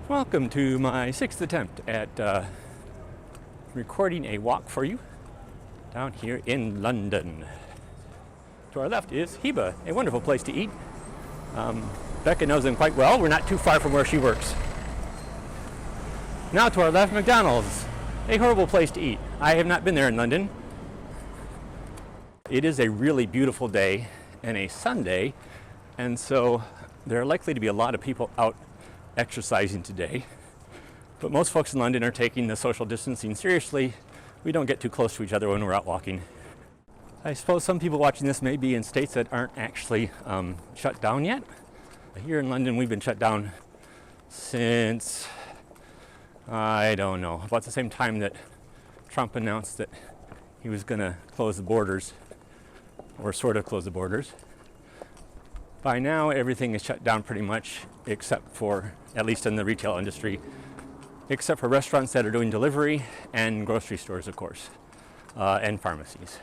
Welcome to my 6th attempt at recording a walk for you down here in London. To our left is Heba, a wonderful place to eat. Becca knows them quite well. We're not too far from where she works. Now to our left, McDonald's, a horrible place to eat. I have not been there in London. It is a really beautiful day and a Sunday, and so there are likely to be a lot of people out exercising today. But most folks in London are taking the social distancing seriously. We don't get too close to each other when we're out walking. I suppose some people watching this may be in states that aren't actually shut down yet. Here in London, we've been shut down since, I don't know, about the same time that Trump announced that he was going to close the borders, or sort of close the borders. By now, everything is shut down pretty much, except for, at least in the retail industry, except for restaurants that are doing delivery and grocery stores, of course, and pharmacies.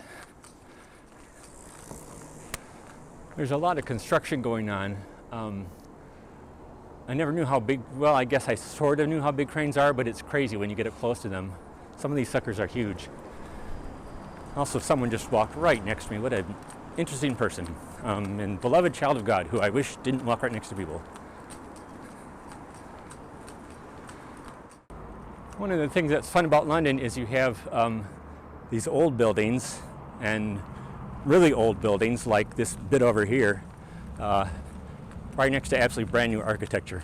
There's a lot of construction going on. I never knew how big, well, I guess I sort of knew how big cranes are, but it's crazy when you get up close to them. Some of these suckers are huge. Also, someone just walked right next to me. What an interesting person. And beloved child of God who I wish didn't walk right next to people. One of the things that's fun about London is you have these old buildings, and really old buildings like this bit over here, right next to absolutely brand new architecture.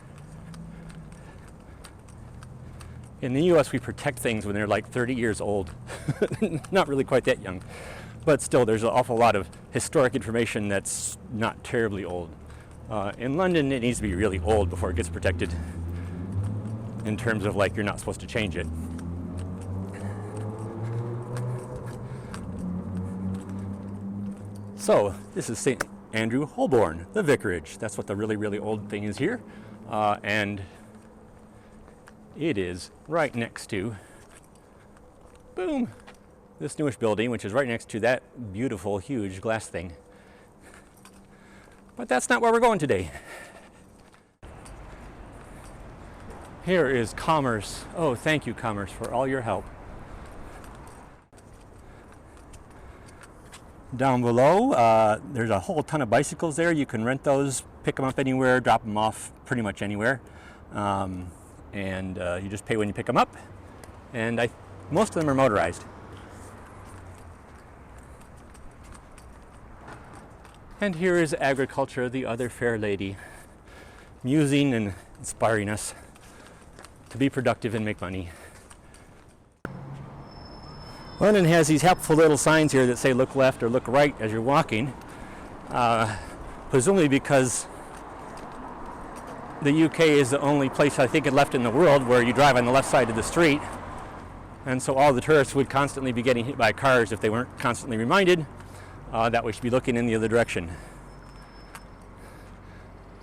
In the US, we protect things when they're like 30 years old. Not really quite that young. But still, there's an awful lot of historic information that's not terribly old. In London, it needs to be really old before it gets protected, in terms of like you're not supposed to change it. So, this is St. Andrew Holborn, the vicarage. That's what the really, really old thing is here. And it is right next to, boom, this newish building, which is right next to that beautiful, huge glass thing. But that's not where we're going today. Here is Commerce. Oh, thank you, Commerce, for all your help. Down below, there's a whole ton of bicycles there. You can rent those, pick them up anywhere, drop them off pretty much anywhere. You just pay when you pick them up. And most of them are motorized. And here is Agriculture, the other fair lady, musing and inspiring us to be productive and make money. London has these helpful little signs here that say look left or look right as you're walking, presumably because the UK is the only place I think left in the world where you drive on the left side of the street, and so all the tourists would constantly be getting hit by cars if they weren't constantly reminded that we should be looking in the other direction.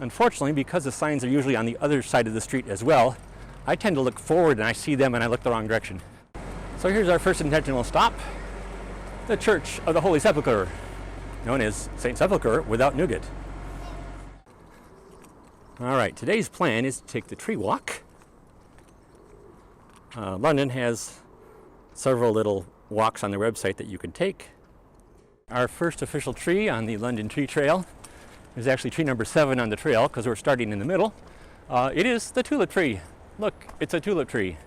Unfortunately, because the signs are usually on the other side of the street as well, I tend to look forward and I see them and I look the wrong direction. So here's our first intentional stop, the Church of the Holy Sepulchre, known as St. Sepulchre without nougat. All right, today's plan is to take the tree walk. London has several little walks on their website that you can take. Our first official tree on the London Tree Trail is actually tree number 7 on the trail because we're starting in the middle. It is the tulip tree. Look, it's a tulip tree.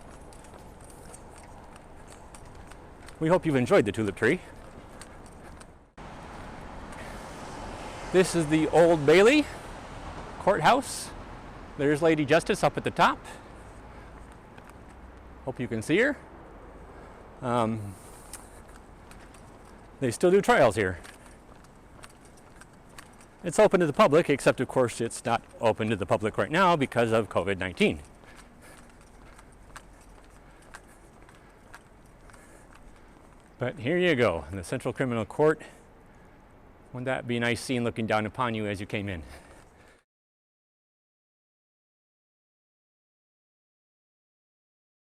We hope you've enjoyed the tulip tree. This is the Old Bailey Courthouse. There's Lady Justice up at the top. Hope you can see her. They still do trials here. It's open to the public, except of course it's not open to the public right now because of COVID-19. But here you go, in the Central Criminal Court. Wouldn't that be a nice scene looking down upon you as you came in?